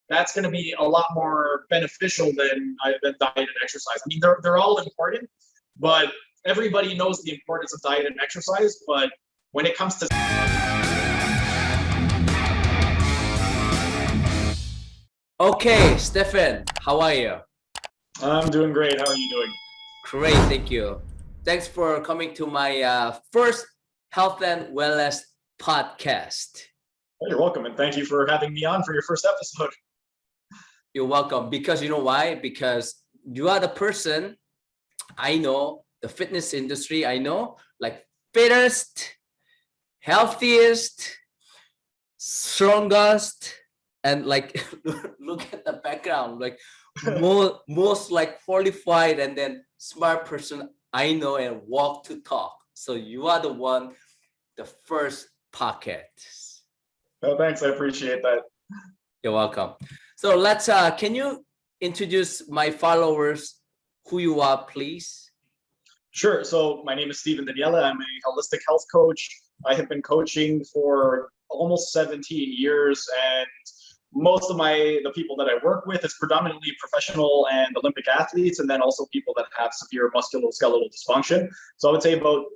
that's going to be a lot more beneficial than diet and exercise. I mean, they're all important, but everybody knows the importance of diet and exercise. But when it comes to Okay, Stefan, how are you? I'm doing great. How are you doing? Great, thank you. Thanks for coming to my first health and wellness podcast. You're welcome, and thank you for having me on for your first episode. You're welcome. Because you know why? Because you are the person I know, the fitness industry I know, like fittest, healthiest, strongest, and like look at the background, like most like qualified and then smart person I know and walk to talk. So you are the one, the first pocket. Oh, thanks. I appreciate that. You're welcome. So let's can you introduce my followers who you are, please? Sure. So my name is Steven Daniela. I'm a holistic health coach. I have been coaching for almost 17 years, and most of the people that I work with is predominantly professional and Olympic athletes, and then also people that have severe musculoskeletal dysfunction. So I would say about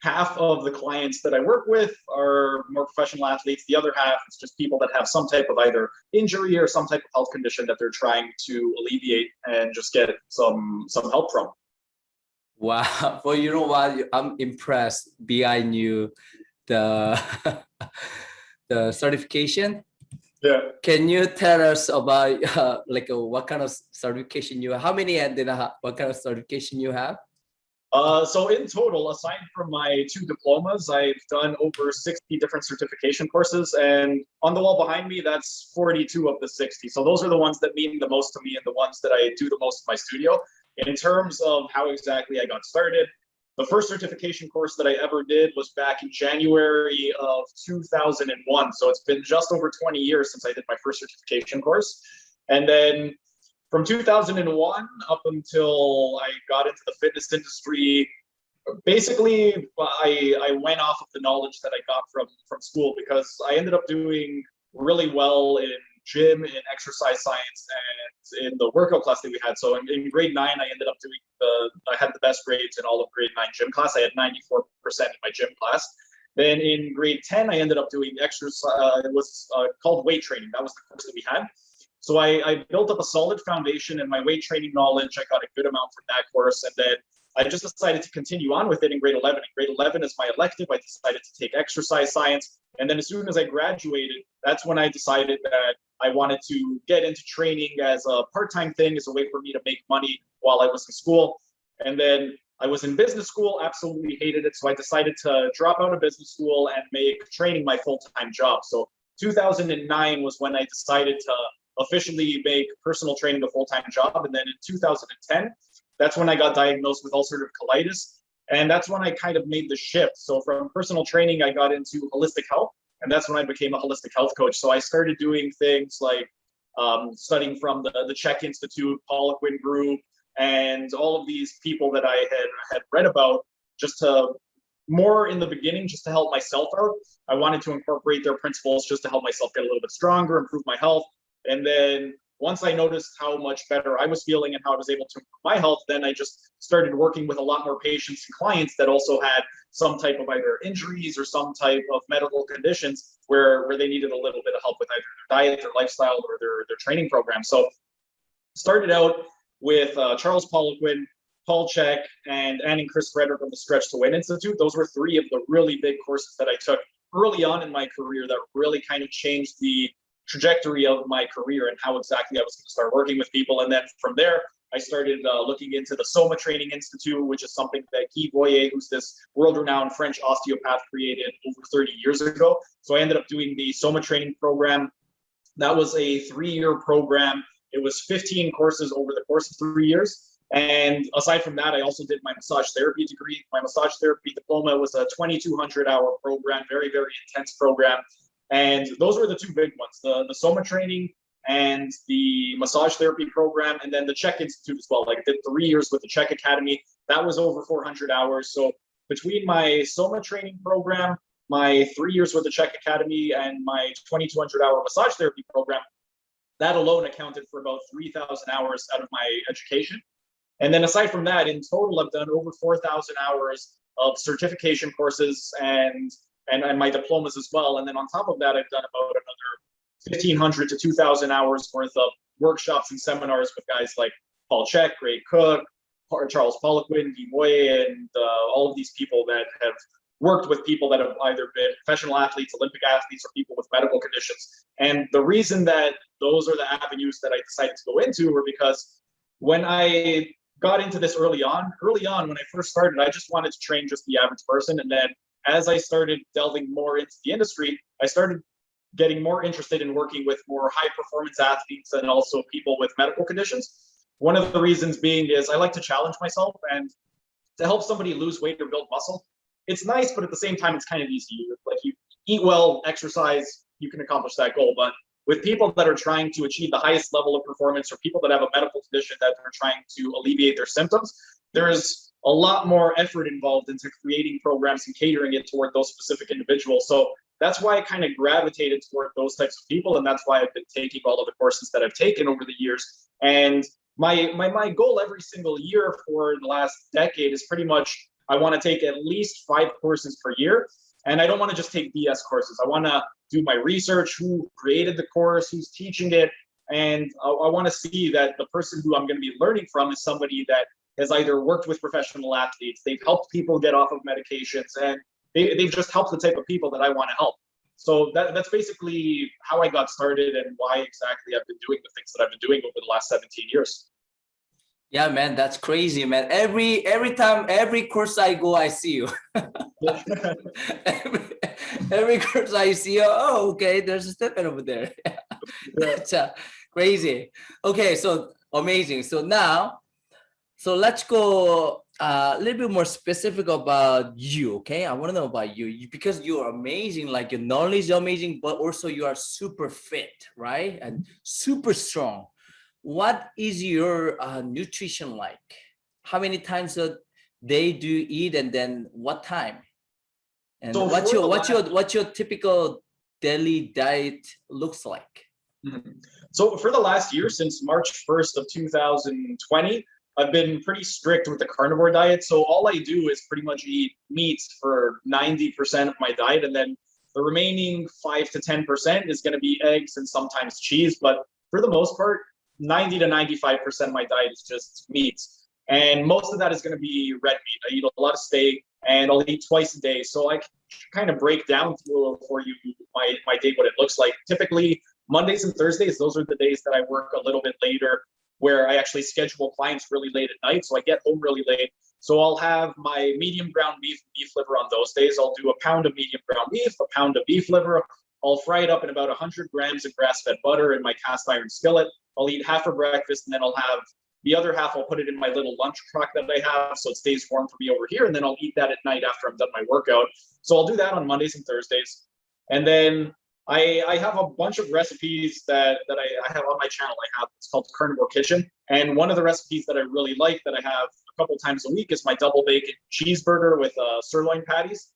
half of the clients that I work with are more professional athletes. The other half is just people that have some type of either injury or some type of health condition that they're trying to alleviate and just get some help from. Wow. Well, you know what? I'm impressed behind you the the certification. Yeah. Can you tell us about what kind of certification you have? How many and then what kind of certification you have? So in total, aside from my 2 diplomas, I've done over 60 different certification courses, and on the wall behind me, that's 42 of the 60. So those are the ones that mean the most to me and the ones that I do the most in my studio. In terms of how exactly I got started, the first certification course that I ever did was back in January of 2001. So it's been just over 20 years since I did my first certification course. And then from 2001 up until I got into the fitness industry, basically I went off of the knowledge that I got from school, because I ended up doing really well in gym, in exercise science, and in the workout class that we had. So in grade 9, I ended up doing I had the best grades in all of grade 9 gym class. I had 94% in my gym class. Then in grade 10, I ended up doing exercise. It was called weight training. That was the course that we had. So I built up a solid foundation in my weight training knowledge. I got a good amount from that course. And then I just decided to continue on with it in grade 11. In grade 11 as my elective, I decided to take exercise science. And then as soon as I graduated, that's when I decided that I wanted to get into training as a part-time thing, as a way for me to make money while I was in school. And then I was in business school, absolutely hated it. So I decided to drop out of business school and make training my full-time job. So 2009 was when I decided to officially make personal training a full-time job. And then in 2010, that's when I got diagnosed with ulcerative colitis. And that's when I kind of made the shift. So from personal training, I got into holistic health. And that's when I became a holistic health coach. So I started doing things like studying from the Czech Institute, Poliquin Group, and all of these people that I had read about, just to more in the beginning, just to help myself out. I wanted to incorporate their principles just to help myself get a little bit stronger, improve my health. And then once I noticed how much better I was feeling and how I was able to improve my health, then I just started working with a lot more patients and clients that also had some type of either injuries or some type of medical conditions where they needed a little bit of help with either their diet, their lifestyle, or their training program. So started out with Charles Poliquin, Paul Chek, and Ann and Chris Frederick of the Stretch to Win Institute. Those were 3 of the really big courses that I took early on in my career that really kind of changed the trajectory of my career and how exactly I was going to start working with people. And then from there, I started looking into the Soma Training Institute, which is something that Guy Boyer, who's this world-renowned French osteopath, created over 30 years ago. So I ended up doing the Soma Training program. That was a 3-year program. It was 15 courses over the course of 3 years. And aside from that, I also did my massage therapy degree. My massage therapy diploma was a 2,200-hour program, very, very intense program. And those were the 2 big ones, the Soma Training and the massage therapy program, and then the Czech Institute as well. Like I did 3 years with the Czech Academy. That was over 400 hours. So between my Soma Training program, my 3 years with the Czech Academy, and my 2,200-hour massage therapy program, that alone accounted for about 3,000 hours out of my education. And then aside from that, in total, I've done over 4,000 hours of certification courses and my diplomas as well. And then on top of that, I've done about another 1,500 to 2,000 hours worth of workshops and seminars with guys like Paul Chek, Ray Cook, Charles Poliquin, Guy Moye, and all of these people that have worked with people that have either been professional athletes, Olympic athletes, or people with medical conditions. And the reason that those are the avenues that I decided to go into were because when I got into this early on when I first started, I just wanted to train just the average person. And then as I started delving more into the industry, I started getting more interested in working with more high performance athletes and also people with medical conditions. One of the reasons being is I like to challenge myself, and to help somebody lose weight or build muscle, it's nice, but at the same time, it's kind of easy. Like, you eat well, exercise, you can accomplish that goal. But with people that are trying to achieve the highest level of performance, or people that have a medical condition that are trying to alleviate their symptoms, there's a lot more effort involved into creating programs and catering it toward those specific individuals. So that's why I kind of gravitated toward those types of people. And that's why I've been taking all of the courses that I've taken over the years. And my goal every single year for the last decade is pretty much, I want to take at least 5 courses per year. And I don't want to just take BS courses. I want to do my research, who created the course, who's teaching it. And I want to see that the person who I'm going to be learning from is somebody that has either worked with professional athletes, they've helped people get off of medications, and they've just helped the type of people that I want to help. So that's basically how I got started and why exactly I've been doing the things that I've been doing over the last 17 years. Yeah, man, that's crazy, man. Every time, every course I go, I see you. every course I see you. Oh, okay, there's a Stephen over there. That's crazy. Okay, so amazing. So now, so let's go a little bit more specific about you. Okay, I want to know about you because you're amazing. Like, your knowledge is amazing, but also you are super fit, right? And super strong. What is your nutrition like? How many times a day do you eat, and then what time? And so what's your typical daily diet looks like? So for the last year, since March 1st of 2020, I've been pretty strict with the carnivore diet. So all I do is pretty much eat meats for 90% of my diet, and then the remaining 5 to 10% is going to be eggs and sometimes cheese. But for the most part, 90 to 95% of my diet is just meats. And most of that is going to be red meat. I eat a lot of steak, and I'll eat twice a day. So I kind of break down for you my day, what it looks like. Typically, Mondays and Thursdays, those are the days that I work a little bit later, where I actually schedule clients really late at night. So I get home really late. So I'll have my medium ground beef and beef liver on those days. I'll do a pound of medium ground beef, a pound of beef liver. I'll fry it up in about 100 grams of grass-fed butter in my cast iron skillet. I'll eat half for breakfast, and then I'll have the other half. I'll put it in my little lunch truck that I have, so it stays warm for me over here. And then I'll eat that at night after I'm done my workout. So I'll do that on Mondays and Thursdays. And then I have a bunch of recipes that I have on my channel. It's called Carnivore Kitchen. And one of the recipes that I really like that I have a couple times a week is my double bacon cheeseburger with sirloin patties.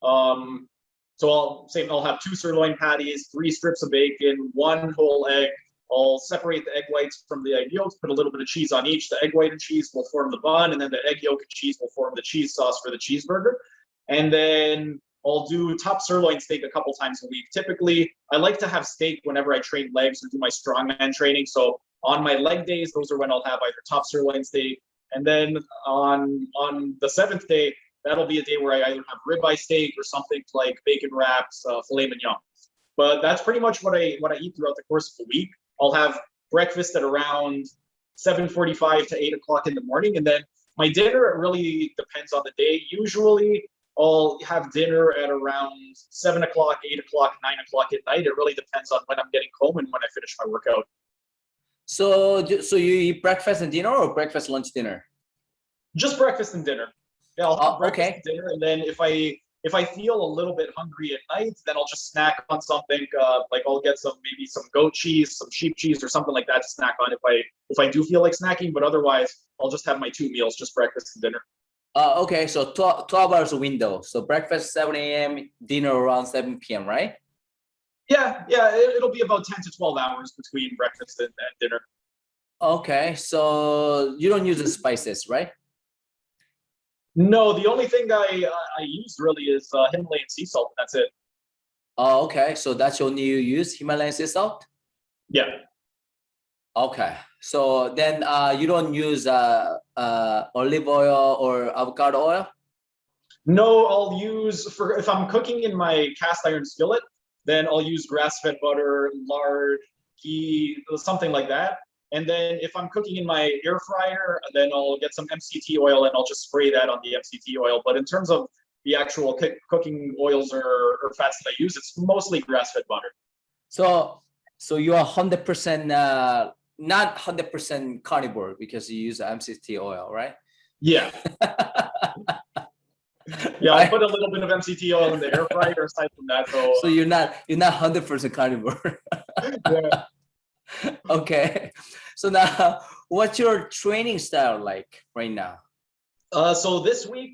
So I'll have 2 sirloin patties, 3 strips of bacon, 1 whole egg. I'll separate the egg whites from the egg yolks, put a little bit of cheese on each. The egg white and cheese will form the bun, and then the egg yolk and cheese will form the cheese sauce for the cheeseburger. And then I'll do top sirloin steak a couple times a week. Typically, I like to have steak whenever I train legs or do my strongman training. So on my leg days, those are when I'll have either top sirloin steak. And then on the 7th day, that'll be a day where I either have ribeye steak or something like bacon wraps, filet mignon. But that's pretty much what I eat throughout the course of the week. I'll have breakfast at around 7:45 to 8 o'clock in the morning. And then my dinner, it really depends on the day. Usually I'll have dinner at around 7 o'clock, 8 o'clock, 9 o'clock at night. It really depends on when I'm getting home and when I finish my workout. So you eat breakfast and dinner, or breakfast, lunch, dinner? Just breakfast and dinner. Yeah, I'll have breakfast and dinner, and then if I feel a little bit hungry at night, then I'll just snack on something. Like I'll get maybe some goat cheese, some sheep cheese, or something like that to snack on if I do feel like snacking. But otherwise, I'll just have my 2 meals, just breakfast and dinner. Okay, so 12 hours window. So breakfast 7 a.m., dinner around 7 p.m., right? Yeah, it'll be about 10 to 12 hours between breakfast and dinner. Okay, so you don't use the spices, right? No, the only thing I use really is Himalayan sea salt. That's it. Oh, okay, so that's only you use Himalayan sea salt? Yeah. Okay, so then you don't use olive oil or avocado oil? No, I'll use for if I'm cooking in my cast iron skillet, then I'll use grass-fed butter, lard, ghee, something like that. And then if I'm cooking in my air fryer, then I'll get some MCT oil and I'll just spray that on the MCT oil. But in terms of the actual cooking oils or fats that I use, it's mostly grass-fed butter. So you are 100% not 100% carnivore because you use MCT oil, right? Yeah. Yeah, I Right? put a little bit of MCT oil in the air fryer aside from that. So you're not 100% carnivore. Yeah. Okay. So now what's your training style like right now? So this week,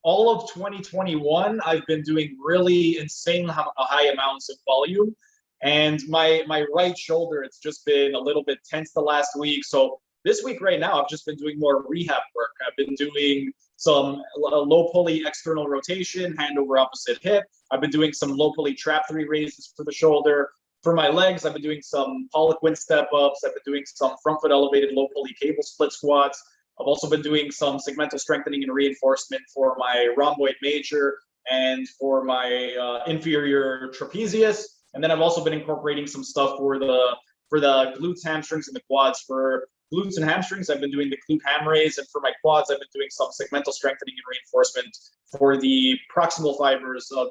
all of 2021, I've been doing really insane high amounts of volume. And my right shoulder, it's just been a little bit tense the last week. So this week right now, I've just been doing more rehab work. I've been doing some low pulley external rotation, hand over opposite hip. I've been doing some low pulley trap 3 raises for the shoulder. For my legs, I've been doing some Poliquin step ups. I've been doing some front foot elevated low pulley cable split squats. I've also been doing some segmental strengthening and reinforcement for my rhomboid major and for my inferior trapezius. And then I've also been incorporating some stuff for the glutes, hamstrings, and the quads. For glutes and hamstrings, I've been doing the glute ham raise, and for my quads, I've been doing some segmental strengthening and reinforcement for the proximal fibers of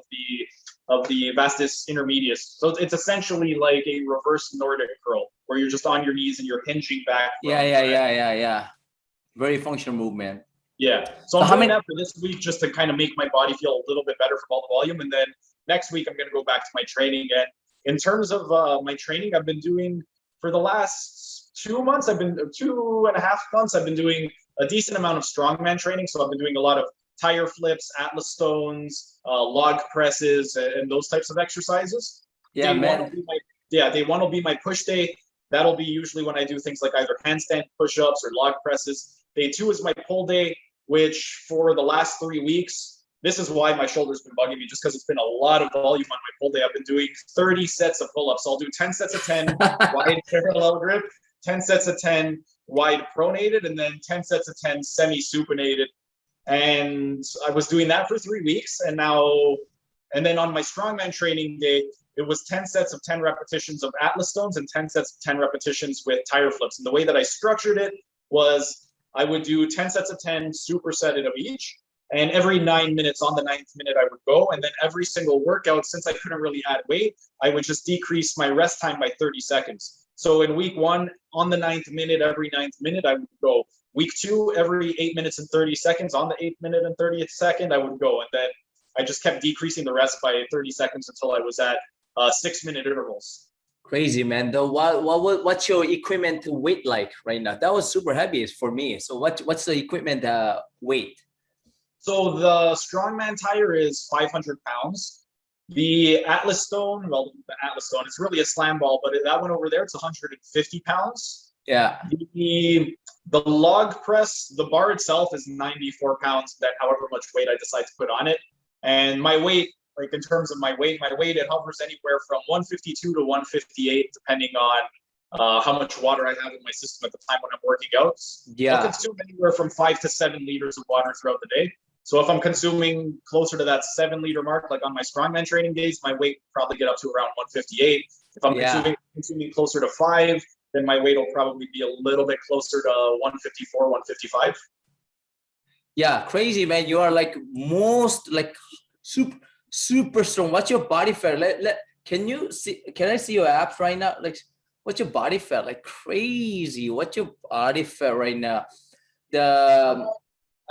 the vastus intermedius. So it's essentially like a reverse Nordic curl, where you're just on your knees and you're hinging back. Yeah. Very functional movement. Yeah. So I'm doing that for this week just to kind of make my body feel a little bit better from all the volume. And then next week, I'm going to go back to my training. And in terms of my training, I've been doing for the last 2 months, 2.5 months, I've been doing a decent amount of strongman training. So I've been doing a lot of tire flips, Atlas stones, log presses, and those types of exercises. Yeah, Day one will be my push day. That'll be usually when I do things like either handstand push-ups or log presses. Day 2 is my pull day, which for the last 3 weeks, this is why my shoulder's been bugging me, just because it's been a lot of volume on my pull day. I've been doing 30 sets of pull-ups. So I'll do 10 sets of 10 wide parallel grip, 10 sets of 10 wide pronated, and then 10 sets of 10 semi-supinated. And I was doing that for 3 weeks. And then on my strongman training day, it was 10 sets of 10 repetitions of Atlas stones and 10 sets of 10 repetitions with tire flips. And the way that I structured it was I would do 10 sets of 10 supersetted of each. And every 9 minutes, on the 9th minute, I would go. And then every single workout, since I couldn't really add weight, I would just decrease my rest time by 30 seconds. So in week 1, on the 9th minute, every 9th minute, I would go. Week 2, every 8 minutes and 30 seconds, on the 8th minute and 30th second, I would go. And then I just kept decreasing the rest by 30 seconds until I was at 6-minute intervals. Crazy, man. What's your equipment weight like right now? That was super heavy for me. So what's the equipment weight? So the strongman tire is 500 pounds. The Atlas stone, it's really a slam ball, but that one over there, it's 150 pounds. Yeah. The log press, the bar itself is 94 pounds, that however much weight I decide to put on it. And my weight, like in terms of my weight, it hovers anywhere from 152 to 158, depending on how much water I have in my system at the time when I'm working out. Yeah. I'll consume anywhere from 5 to 7 liters of water throughout the day. So if I'm consuming closer to that 7-liter mark, like on my strongman training days, my weight will probably get up to around 158. If I'm consuming closer to 5, then my weight will probably be a little bit closer to 154, 155. Yeah, crazy, man. You are like most like super strong. What's your body fat? Can I see your abs right now? Like, what's your body fat? Like crazy. What's your body fat right now?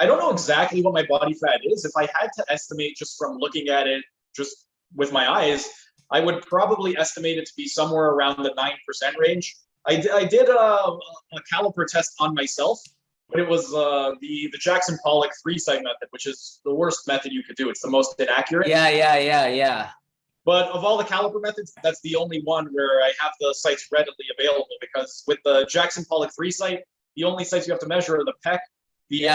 I don't know exactly what my body fat is. If I had to estimate just from looking at it just with my eyes, I would probably estimate it to be somewhere around the 9% range. I did a caliper test on myself, but it was the Jackson Pollock 3-site method, which is the worst method you could do. It's the most inaccurate. Yeah. But of all the Caliper methods, that's the only one where I have the sites readily available, because with the Jackson Pollock 3 site, the only sites you have to measure are the pec, the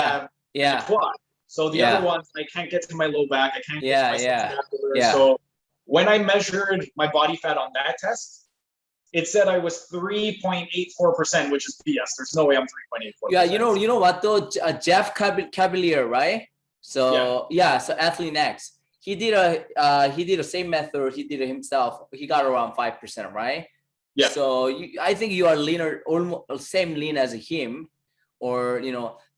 the quad. So the other ones, I can't get to my low back. I can't get to my scapular. So when I measured my body fat on that test, it said I was 3.84%, which is BS. There's no way I'm 3.84%. Yeah, you know what though? Jeff Cavalier, right? So so Athlete Next. He did the same method. He did it himself. He got around 5%, right? Yeah. So I think you are leaner, almost same lean as him, or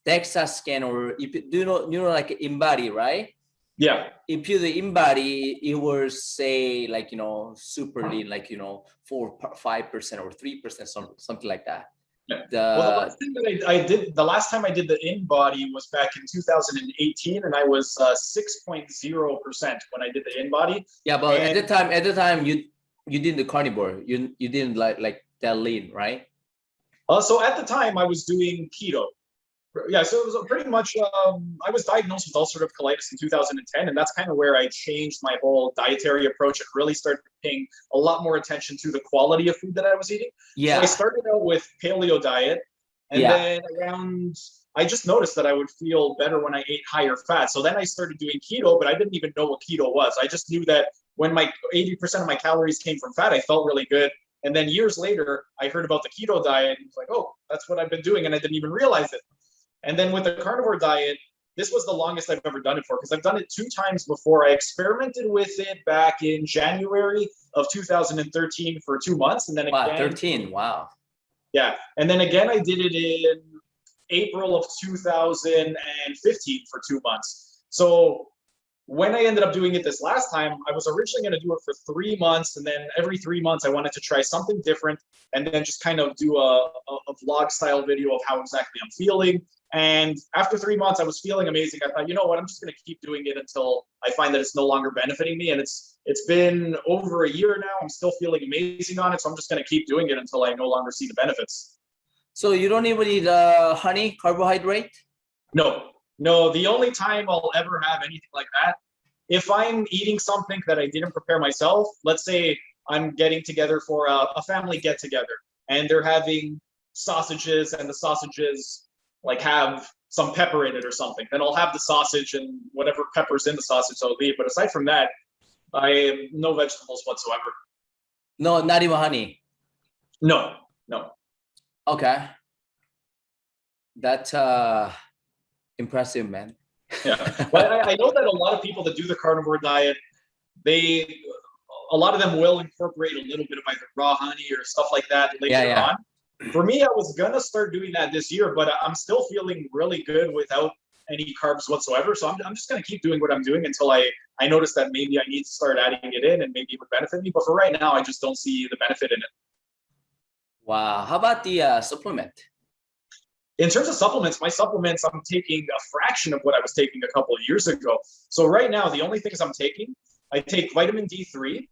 DEXA scan, or if you know like InBody, right? Yeah. If you do InBody, it will say like super lean, like 4, 5% or 3%, something like that. Yeah. Well, the last thing that the last time I did the InBody was back in 2018, and I was 6.0% when I did the InBody. Yeah, but at the time you did the carnivore. You didn't like that lean, right? So at the time I was doing keto. Yeah, so it was pretty much, I was diagnosed with ulcerative colitis in 2010, and that's kind of where I changed my whole dietary approach and really started paying a lot more attention to the quality of food that I was eating. Yeah. So I started out with Paleo diet, and then I just noticed that I would feel better when I ate higher fat. So then I started doing keto, but I didn't even know what keto was. I just knew that when my 80% of my calories came from fat, I felt really good. And then years later, I heard about the keto diet, and was like, oh, that's what I've been doing, and I didn't even realize it. And then with the carnivore diet, this was the longest I've ever done it for, because I've done it 2 times before. I experimented with it back in January of 2013 for 2 months. And then again, 13, wow. Yeah. And then again, I did it in April of 2015 for 2 months. So when I ended up doing it this last time, I was originally going to do it for 3 months. And then every 3 months, I wanted to try something different, and then just kind of do a vlog style video of how exactly I'm feeling. And after 3 months, I was feeling amazing. I thought, you know what, I'm just going to keep doing it until I find that it's no longer benefiting me. And it's been over a year now. I'm still feeling amazing on it. So I'm just going to keep doing it until I no longer see the benefits. So you don't even eat honey, carbohydrate? No, the only time I'll ever have anything like that, if I'm eating something that I didn't prepare myself, let's say I'm getting together for a family get together, and they're having sausages, and the sausages like have some pepper in it or something, then I'll have the sausage and whatever pepper's in the sausage I'll eat. But aside from that, I have no vegetables whatsoever. No, not even honey? No. Okay. That's impressive, man. Yeah, but I know that a lot of people that do the carnivore diet, a lot of them will incorporate a little bit of either raw honey or stuff like that later on. For me, I was gonna start doing that this year, but I'm still feeling really good without any carbs whatsoever. So I'm just gonna keep doing what I'm doing until I notice that maybe I need to start adding it in, and maybe it would benefit me. But for right now, I just don't see the benefit in it. Wow. How about the supplement? In terms of supplements, my supplements, I'm taking a fraction of what I was taking a couple of years ago. So right now, the only things I'm taking, I take vitamin D3.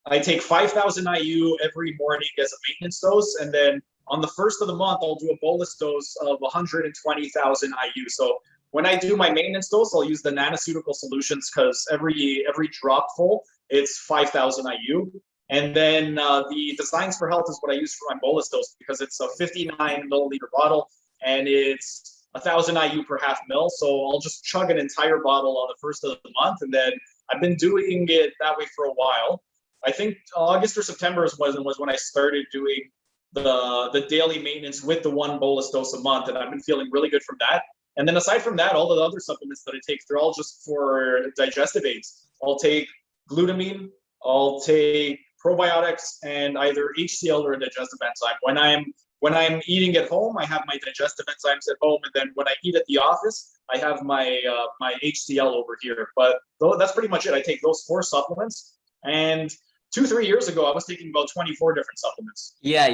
I take 5,000 IU every morning as a maintenance dose. And then on the first of the month, I'll do a bolus dose of 120,000 IU. So when I do my maintenance dose, I'll use the nanoceutical solutions, because every drop full, it's 5,000 IU. And then the Designs for Health is what I use for my bolus dose, because it's a 59 milliliter bottle, and it's 1,000 IU per half mil. So I'll just chug an entire bottle on the first of the month. And then I've been doing it that way for a while. I think August or September was when I started doing the daily maintenance with the 1 bolus dose a month. And I've been feeling really good from that. And then aside from that, all the other supplements that I take, they're all just for digestive aids. I'll take glutamine, I'll take probiotics, and either HCl or a digestive enzyme. When I'm eating at home, I have my digestive enzymes at home, and then when I eat at the office, I have my my HCl over here. But that's pretty much it. I take those 4 supplements, and 2-3 years ago, I was taking about 24 different supplements. Yeah.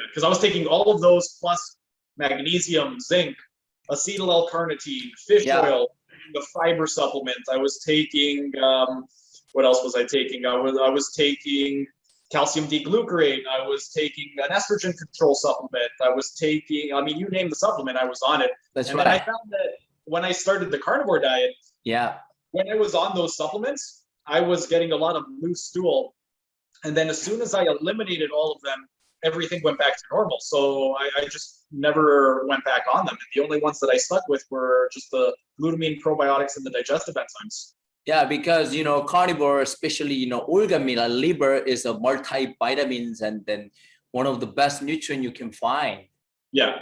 Because I was taking all of those plus magnesium, zinc, acetyl L-carnitine, fish oil, the fiber supplement. I was taking what else was I taking? I was taking calcium D-glucarate. I was taking an estrogen control supplement. I was taking, I mean, you name the supplement, I was on it. That's right. And then I found that when I started the carnivore diet, when I was on those supplements, I was getting a lot of loose stool. And then as soon as I eliminated all of them, everything went back to normal. So I just never went back on them. And the only ones that I stuck with were just the glutamine, probiotics, and the digestive enzymes. Yeah, because carnivore, especially organ meat, like liver, is a multivitamins, and then one of the best nutrient you can find. Yeah.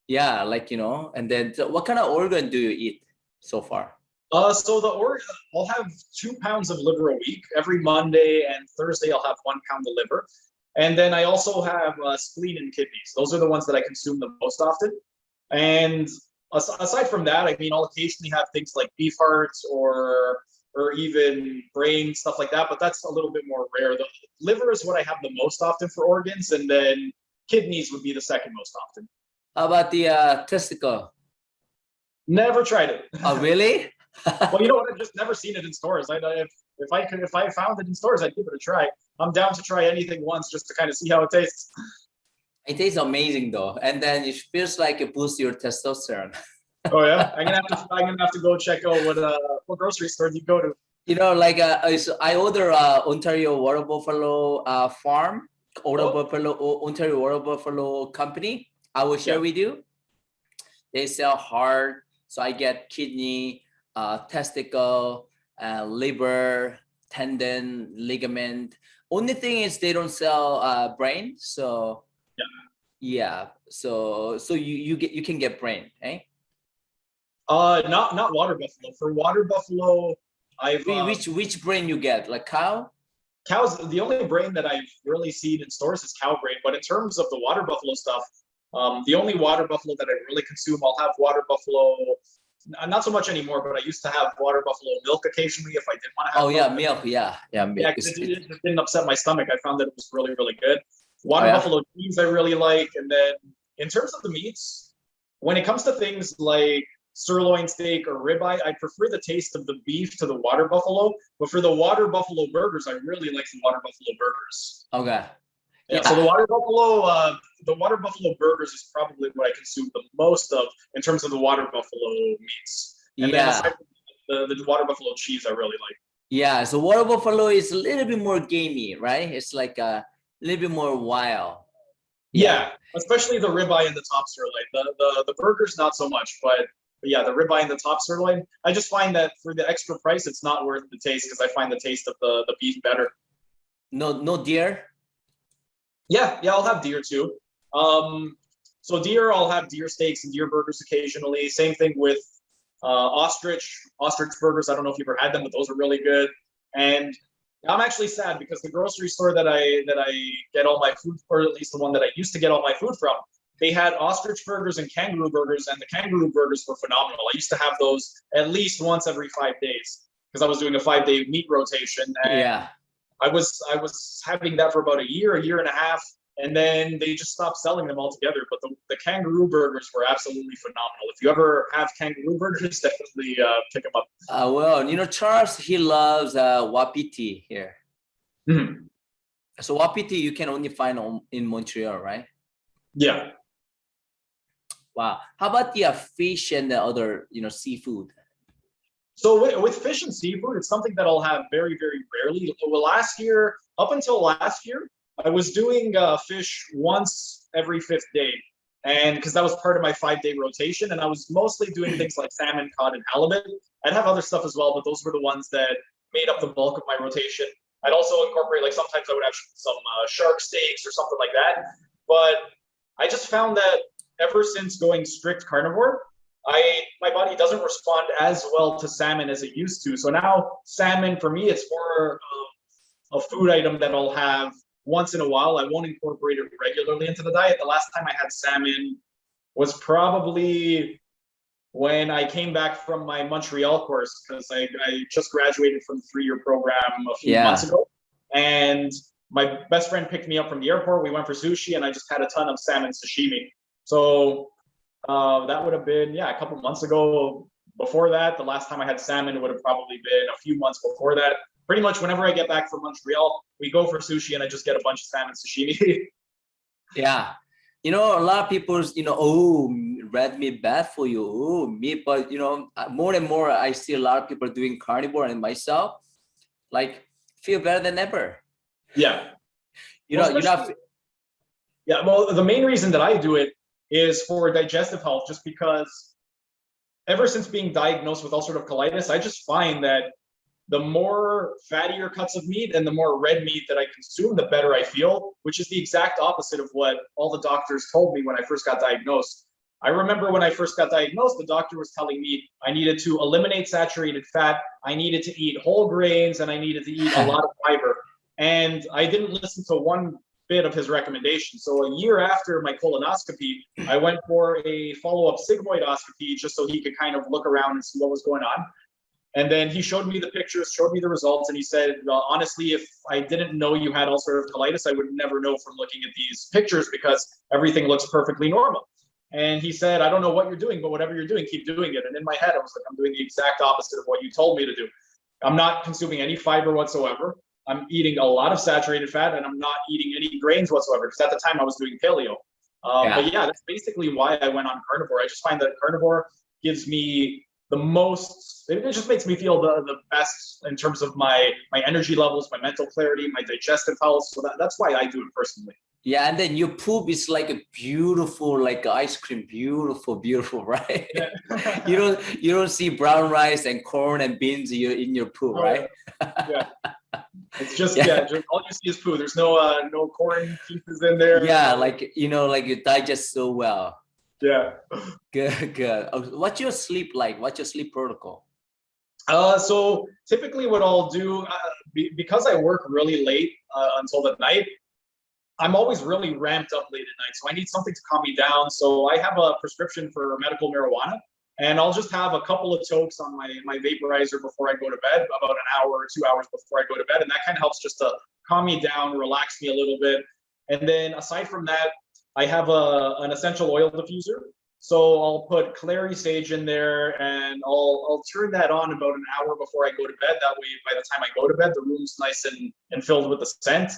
Yeah, like and then so what kind of organ do you eat so far? So I'll have 2 pounds of liver a week. Every Monday and Thursday, I'll have 1 pound of liver. And then I also have spleen and kidneys. Those are the ones that I consume the most often. And aside from that, I mean, I'll occasionally have things like beef hearts or even brain, stuff like that, but that's a little bit more rare. The liver is what I have the most often for organs, and then kidneys would be the second most often. How about the testicle? Never tried it. Oh, really? Well, you know what? I've just never seen it in stores. If I found it in stores, I'd give it a try. I'm down to try anything once just to kind of see how it tastes. It tastes amazing though, and then it feels like it boosts your testosterone. Oh yeah, I'm gonna have to go check out what grocery store do you go to. Like I order Ontario Water Buffalo farm, Ontario Water Buffalo company. I will share with you. They sell heart, so I get kidney, testicle, liver, tendon, ligament. Only thing is they don't sell brain. So yeah. So you can get brain, eh? Not water buffalo. For water buffalo, which brain you get? Like cow? Cows. The only brain that I've really seen in stores is cow brain. But in terms of the water buffalo stuff, the only water buffalo that I really consume, I'll have water buffalo. Not so much anymore, but I used to have water buffalo milk occasionally if I did want to have. Oh yeah, milk. Yeah, milk. Yeah, it didn't upset my stomach. I found that it was really, really good. Water buffalo cheese I really like, and then in terms of the meats, when it comes to things like sirloin steak or ribeye, I prefer the taste of the beef to the water buffalo. But for the water buffalo burgers, I really like the water buffalo burgers. Okay. Yeah. So the water buffalo burgers is probably what I consume the most of in terms of the water buffalo meats. And then aside from the water buffalo cheese, I really like. Yeah. So water buffalo is a little bit more gamey, right? It's like a little bit more wild. Yeah, especially the ribeye and the top sirloin. The burgers not so much, but yeah, the ribeye and the top sirloin. I just find that for the extra price, it's not worth the taste because I find the taste of the beef better. No deer. Yeah, I'll have deer too. So deer, I'll have deer steaks and deer burgers occasionally. Same thing with ostrich burgers. I don't know if you've ever had them, but those are really good. And I'm actually sad because the grocery store that I get all my food, or at least the one that I used to get all my food from, they had ostrich burgers and kangaroo burgers, and the kangaroo burgers were phenomenal. I used to have those at least once every 5 days because I was doing a 5-day meat rotation. And I was having that for about a year and a half, and then they just stopped selling them altogether. But the kangaroo burgers were absolutely phenomenal. If you ever have kangaroo burgers, definitely pick them up. Well, Charles, he loves wapiti here. Mm-hmm. So wapiti you can only find in Montreal, right? Yeah. Wow. How about the fish and the other, seafood? So with fish and seafood, it's something that I'll have very, very rarely. Well, up until last year, I was doing fish once every 5th day, and because that was part of my 5-day rotation, and I was mostly doing things like salmon, cod, and halibut. I'd have other stuff as well, but those were the ones that made up the bulk of my rotation. I'd also incorporate, like sometimes I would have some shark steaks or something like that. But I just found that ever since going strict carnivore, my body doesn't respond as well to salmon as it used to. So now salmon, for me, it's more of a food item that I'll have once in a while. I won't incorporate it regularly into the diet. The last time I had salmon was probably when I came back from my Montreal course, because I just graduated from the 3-year program a few months ago. And my best friend picked me up from the airport. We went for sushi, and I just had a ton of salmon sashimi. So that would have been, a couple months ago. Before that, the last time I had salmon would have probably been a few months before that. Pretty much whenever I get back from Montreal, we go for sushi and I just get a bunch of salmon sashimi. Yeah. A lot of people, red meat bad for you. Oh, meat. But, more and more, I see a lot of people doing carnivore, and myself, like feel better than ever. Yeah. You Well, know, you're not. yeah. Well, the main reason that I do it is for digestive health, just because ever since being diagnosed with ulcerative colitis, I just find that the more fattier cuts of meat and the more red meat that I consume, the better I feel, which is the exact opposite of what all the doctors told me when I first got diagnosed. I remember when I first got diagnosed, the doctor was telling me I needed to eliminate saturated fat, I needed to eat whole grains, and I needed to eat a lot of fiber. And I didn't listen to one bit of his recommendation. So a year after my colonoscopy, I went for a follow-up sigmoidoscopy just so he could kind of look around and see what was going on. And then he showed me the pictures, showed me the results, and he said, honestly, if I didn't know you had ulcerative colitis, I would never know from looking at these pictures because everything looks perfectly normal. And he said, I don't know what you're doing, but whatever you're doing, keep doing it. And in my head, I was like, I'm doing the exact opposite of what you told me to do. I'm not consuming any fiber whatsoever. I'm eating a lot of saturated fat, and I'm not eating any grains whatsoever, because at the time I was doing paleo. But yeah, that's basically why I went on carnivore. I just find that carnivore gives me the most, it just makes me feel the best in terms of my energy levels, my mental clarity, my digestive health. So that's why I do it personally. Yeah, and then your poop is like a beautiful, like ice cream, beautiful, right? Yeah. you don't see brown rice and corn and beans in your poop, right? Yeah. It's just just, all you see is poo. There's no corn pieces in there. Yeah, like like you digest so well. Yeah. Good. What's your sleep like? What's your sleep protocol? So typically what I'll do, because I work really late until the night, I'm always really ramped up late at night. So I need something to calm me down. So I have a prescription for medical marijuana, and I'll just have a couple of tokes on my vaporizer before I go to bed, about an hour or 2 hours before I go to bed. And that kind of helps just to calm me down, relax me a little bit. And then aside from that, I have an essential oil diffuser. So I'll put clary sage in there, and I'll turn that on about an hour before I go to bed. That way, by the time I go to bed, the room's nice and filled with the scent.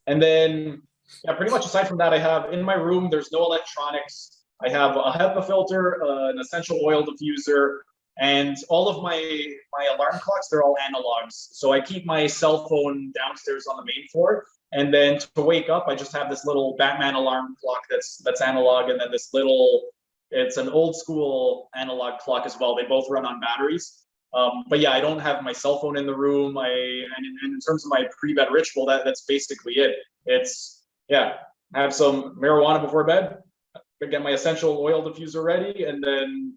And then, yeah, pretty much aside from that, I have in my room, there's no electronics. I have a HEPA filter, an essential oil diffuser, and all of my alarm clocks, they're all analogs. So I keep my cell phone downstairs on the main floor. And then to wake up, I just have this little Batman alarm clock that's analog, and then this little, it's an old school analog clock as well. They both run on batteries. But yeah, I don't have my cell phone in the room. And in terms of my pre-bed ritual, that's basically it. It's, yeah, have some marijuana before bed, get my essential oil diffuser ready, and then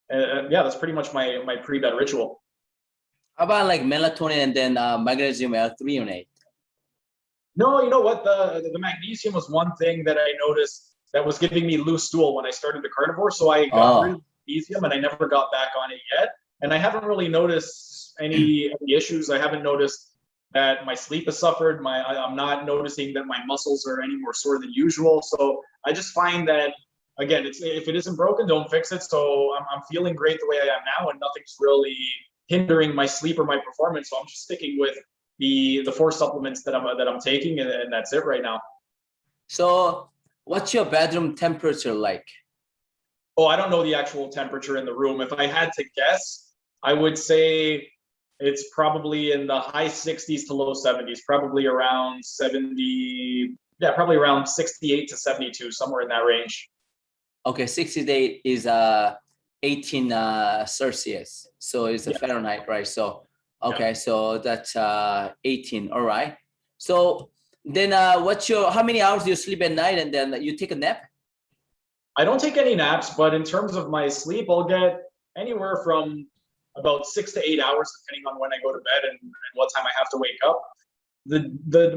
yeah, that's pretty much my pre-bed ritual. How about like melatonin and then magnesium L-threonate? No, you know what? The magnesium was one thing that I noticed that was giving me loose stool when I started the carnivore. So I got rid of magnesium, and I never got back on it yet. And I haven't really noticed any issues. I haven't noticed that my sleep has suffered. I'm not noticing that my muscles are any more sore than usual. So I just find that, again, if it isn't broken, don't fix it. So I'm feeling great the way I am now, and nothing's really hindering my sleep or my performance. So I'm just sticking with the 4 supplements that I'm taking, and that's it right now. So what's your bedroom temperature like? Oh, I don't know the actual temperature in the room. If I had to guess, I would say it's probably in the high 60s to low 70s, probably around 70, yeah, probably around 68 to 72, somewhere in that range. Okay, 68 is 18 Celsius, so it's a Fahrenheit, right? So okay, so that's 18. All right. So then how many hours do you sleep at night, and then you take a nap? I don't take any naps, but in terms of my sleep, I'll get anywhere from about 6 to 8 hours, depending on when I go to bed and what time I have to wake up.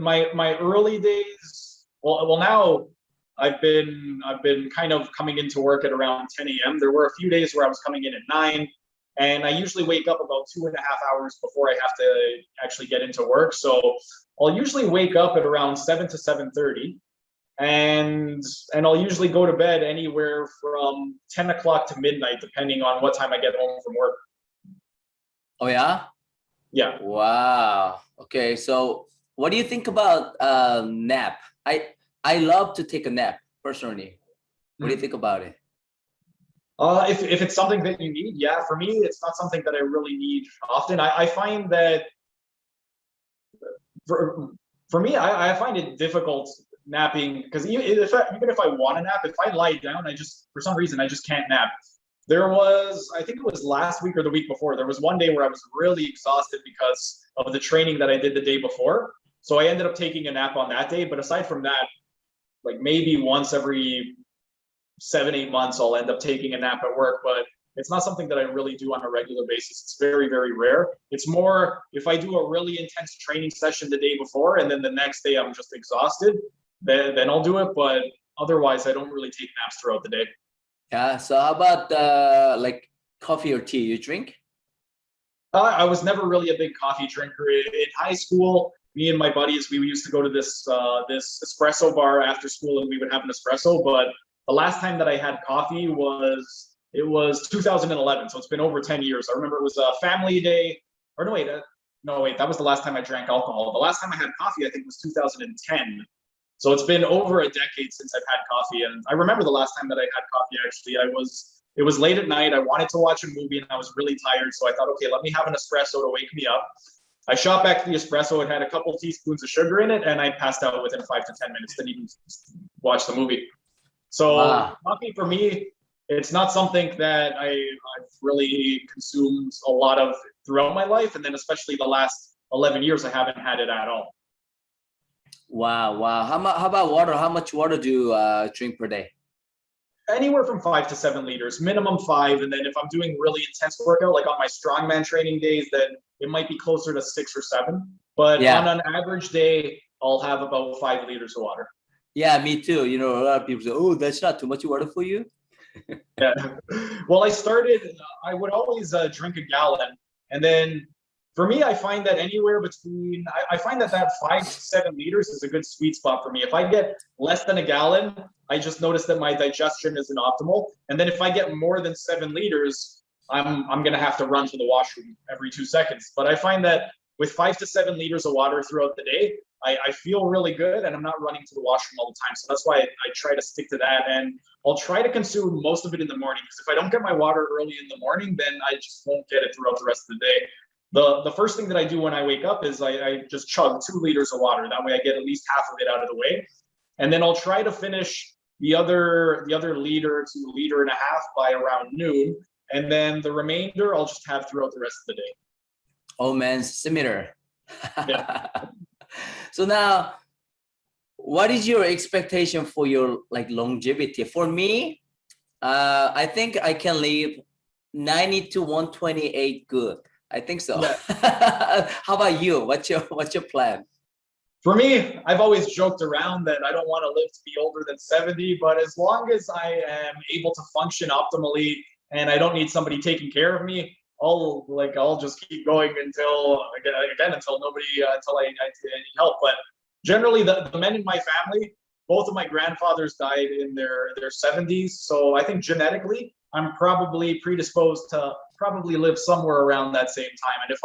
My early days, well now I've been kind of coming into work at around 10 a.m. There were a few days where I was coming in at 9. And I usually wake up about 2.5 hours before I have to actually get into work. So I'll usually wake up at around 7 to 7:30, and I'll usually go to bed anywhere from 10 o'clock to midnight, depending on what time I get home from work. Oh yeah? Yeah. Wow. Okay. So what do you think about nap? I love to take a nap personally. What do you think about it? If it's something that you need, yeah. For me, it's not something that I really need often. I find that for me, I find it difficult napping because even if I want to nap, if I lie down, for some reason I just can't nap. There was, I think it was last week or the week before, there was one day where I was really exhausted because of the training that I did the day before. So I ended up taking a nap on that day. But aside from that, like maybe once every 7-8 months, I'll end up taking a nap at work. But it's not something that I really do on a regular basis. It's very, very rare. It's more if I do a really intense training session the day before and then the next day I'm just exhausted, then I'll do it. But otherwise, I don't really take naps throughout the day. Yeah. So how about like coffee or tea? You drink? I was never really a big coffee drinker. In high school, me and my buddies, we used to go to this espresso bar after school, and we would have an espresso. But the last time that I had coffee was 2011, so it's been over 10 years. I remember it was a family day, or no wait, that was the last time I drank alcohol. The last time I had coffee, I think, was 2010. So it's been over a decade since I've had coffee. And I remember the last time that I had coffee, actually, it was late at night. I wanted to watch a movie and I was really tired. So I thought, okay, let me have an espresso to wake me up. I shot back to the espresso. It had a couple teaspoons of sugar in it and I passed out within 5 to 10 minutes, didn't even watch the movie. So coffee for me, it's not something that I've really consumed a lot of throughout my life. And then especially the last 11 years, I haven't had it at all. Wow. How about water? How much water do you drink per day? Anywhere from 5 to 7 liters, minimum 5. And then if I'm doing really intense workout, like on my strongman training days, then it might be closer to 6 or 7. But on an average day, I'll have about 5 liters of water. Yeah, me too. You know, a lot of people say, "Oh, that's not too much water for you." Yeah. Well, I would always drink a gallon. And then for me, I find that anywhere between, I find that 5 to 7 liters is a good sweet spot for me. If I get less than a gallon, I just notice that my digestion isn't optimal. And then if I get more than 7 liters, I'm going to have to run to the washroom every 2 seconds. But I find that with 5 to 7 liters of water throughout the day, I feel really good and I'm not running to the washroom all the time. So that's why I try to stick to that. And I'll try to consume most of it in the morning, because if I don't get my water early in the morning, then I just won't get it throughout the rest of the day. The first thing that I do when I wake up is I just chug 2 liters of water. That way I get at least half of it out of the way. And then I'll try to finish the other liter to a liter and a half by around noon. And then the remainder I'll just have throughout the rest of the day. Oh man, similar. Yeah. So now, what is your expectation for your like longevity? For me, I think I can live 90 to 128 good. I think so. Yeah. How about you? What's your plan? For me, I've always joked around that I don't want to live to be older than 70, but as long as I am able to function optimally and I don't need somebody taking care of me, I'll just keep going until I need help. But generally, the men in my family, both of my grandfathers died in their 70s. So I think genetically, I'm probably predisposed to probably live somewhere around that same time. And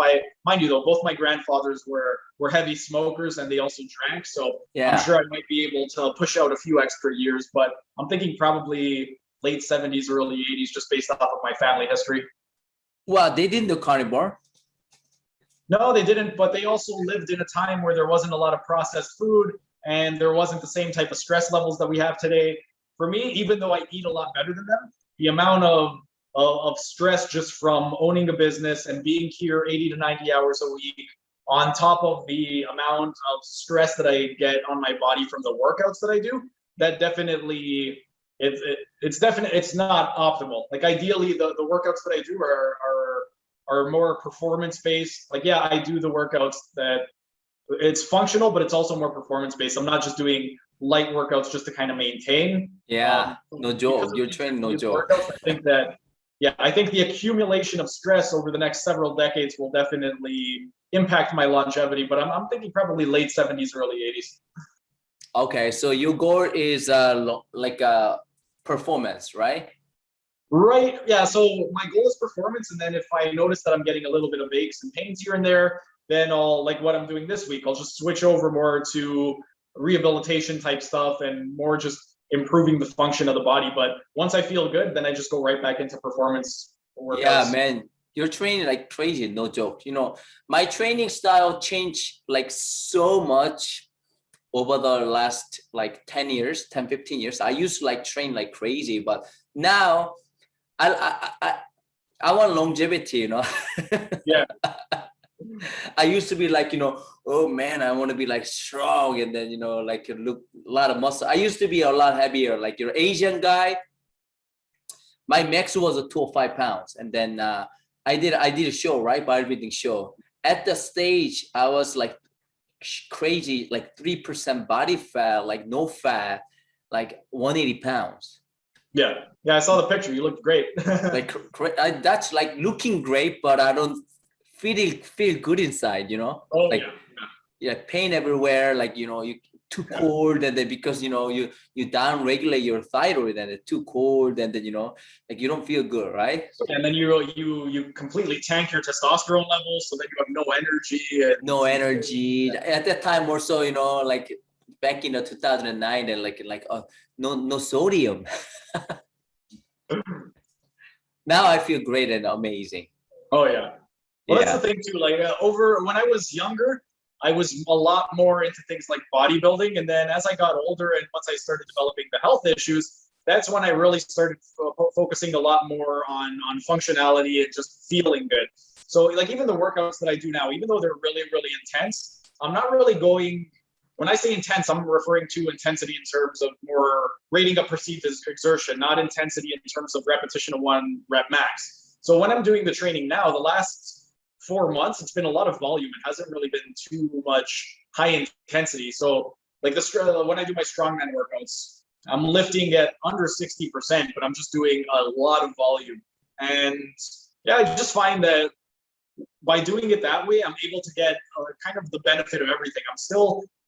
mind you though, both my grandfathers were heavy smokers and they also drank. So I'm sure I might be able to push out a few extra years, but I'm thinking probably late 70s, early 80s, just based off of my family history. Well, they didn't do carnivore. No, they didn't, but they also lived in a time where there wasn't a lot of processed food and there wasn't the same type of stress levels that we have today. For me, even though I eat a lot better than them, the amount of stress just from owning a business and being here 80 to 90 hours a week, on top of the amount of stress that I get on my body from the workouts that I do, that definitely, it's not optimal. Like ideally, the workouts that I do are more performance based. Like, yeah, I do the workouts that it's functional, but it's also more performance based. I'm not just doing light workouts just to kind of maintain. No joke. You're training no joke. I think the accumulation of stress over the next several decades will definitely impact my longevity, but I'm thinking probably late 70s, early 80s. Okay, so your goal is like performance, right? Right. Yeah. So my goal is performance, and then if I notice that I'm getting a little bit of aches and pains here and there, then I'll, like what I'm doing this week, I'll just switch over more to rehabilitation type stuff and more just improving the function of the body. But once I feel good, then I just go right back into performance workouts. Yeah, man. You're training like crazy, no joke. My training style changed like so much over the last like 10 years, 10, 15 years. I used to like train like crazy, but now I want longevity, Yeah. I used to be like, oh man, I want to be like strong and then, like look a lot of muscle. I used to be a lot heavier, like your Asian guy. My max was 205 pounds. And then I did a show, right? Bodybuilding show. At the stage, I was like crazy, like 3% body fat, like no fat, like 180 pounds. Yeah. Yeah, I saw the picture. You looked great. Like that's like looking great, but I don't feel good inside, Oh, like yeah. pain everywhere, like you too cold, and then because you down regulate your thyroid and it's too cold, and then like you don't feel good, right? And then you completely tank your testosterone levels, so then you have no energy. And no energy at that time. Also, like back in 2009, and like no sodium. Now I feel great and amazing. Oh yeah. Well, Yeah. that's the thing too. Like when I was younger, I was a lot more into things like bodybuilding, and then as I got older and once I started developing the health issues, that's when I really started focusing a lot more on functionality and just feeling good. So like even the workouts that I do now, even though they're really, really intense, I'm not really going. When I say intense, I'm referring to intensity in terms of more rating a perceived as exertion, not intensity in terms of repetition of 1 rep max. So when I'm doing the training now, the last 4 months, it's been a lot of volume. It hasn't really been too much high intensity. So like when I do my strongman workouts, I'm lifting at under 60%, but I'm just doing a lot of volume. And yeah, I just find that by doing it that way, I'm able to get kind of the benefit of everything.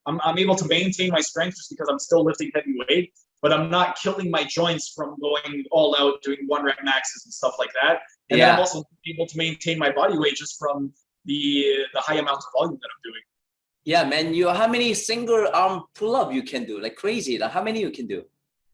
I'm able to maintain my strength just because I'm still lifting heavy weight, but I'm not killing my joints from going all out, doing 1 rep maxes and stuff like that. And then I'm also able to maintain my body weight just from the high amount of volume that I'm doing. Yeah, man. How many single arm pull-up you can do? Like crazy. Like how many you can do?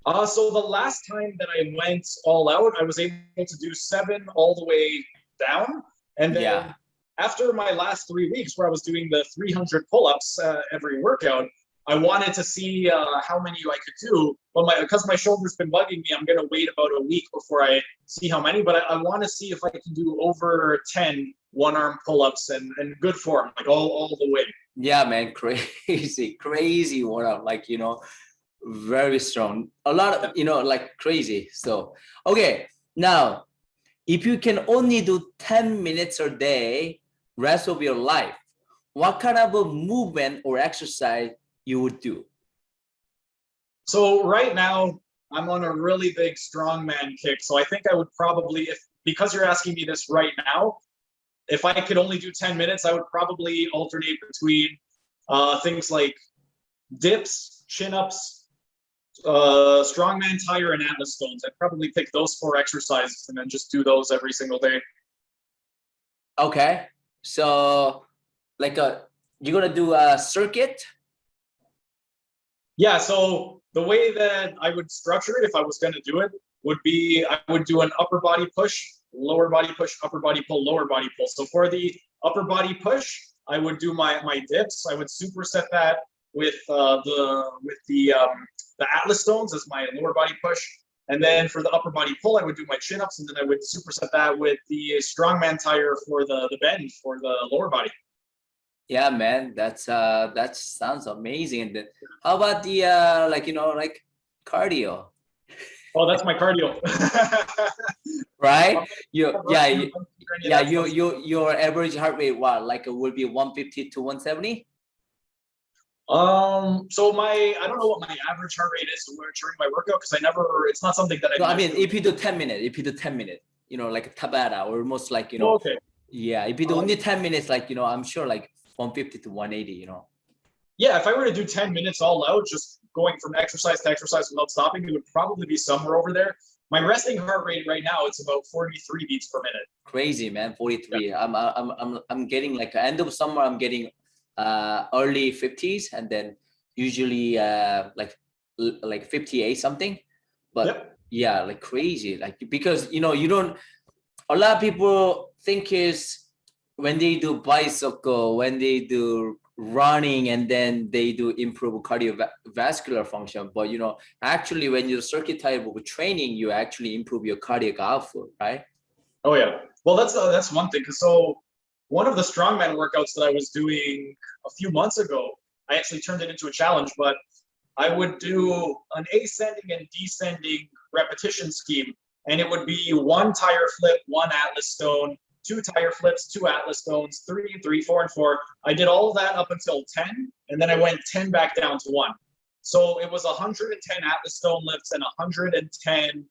So the last time that I went all out, I was able to do 7 all the way down. And then after my last 3 weeks where I was doing the 300 pull-ups every workout, I wanted to see how many I could do, but because my shoulder's been bugging me, I'm going to wait about a week before I see how many, but I want to see if I can do over 10 one-arm pull-ups and good form, like all the way. Yeah, man, crazy one-arm, like, very strong. A lot of, like crazy. So, okay, now, if you can only do 10 minutes a day, rest of your life, what kind of a movement or exercise you would do? So right now, I'm on a really big strongman kick. So I think I would probably, because you're asking me this right now, if I could only do 10 minutes, I would probably alternate between things like dips, chin-ups, strongman tire, and atlas stones. I'd probably pick those 4 exercises and then just do those every single day. Okay. So like you're going to do a circuit? Yeah, so the way that I would structure it if I was going to do it would be I would do an upper body push, lower body push, upper body pull, lower body pull. So for the upper body push, I would do my dips. I would superset that with the atlas stones as my lower body push. And then for the upper body pull, I would do my chin-ups, and then I would superset that with the strongman tire for the bend for the lower body. Yeah, man, that sounds amazing. And then how about the like cardio? Oh, that's my cardio. Right? Your average heart rate, what, like it would be 150 to 170? So I don't know what my average heart rate is during my workout because it's not something that I mean, if you do 10 minutes, like Tabata or almost like, okay. Yeah, if you do only 10 minutes, like, I'm sure like 150 to 180, Yeah, if I were to do 10 minutes all out, just going from exercise to exercise without stopping, it would probably be somewhere over there. My resting heart rate right now, it's about 43 beats per minute. Crazy, man, 43. Yeah. I'm getting like end of summer, I'm getting early 50s, and then usually like 58 something. But yeah, like crazy, like because you don't a lot of people think is when they do bicycle, when they do running, and then they do improve cardiovascular function. But actually when you do circuit type of training, you actually improve your cardiac output, right? Oh yeah. Well, that's one thing. So one of the strongman workouts that I was doing a few months ago, I actually turned it into a challenge, but I would do an ascending and descending repetition scheme. And it would be 1 tire flip, 1 Atlas stone, 2 tire flips, 2 Atlas stones, 3 and 3, 4 and 4. I did all of that up until 10, and then I went 10 back down to 1. So it was 110 Atlas stone lifts and 110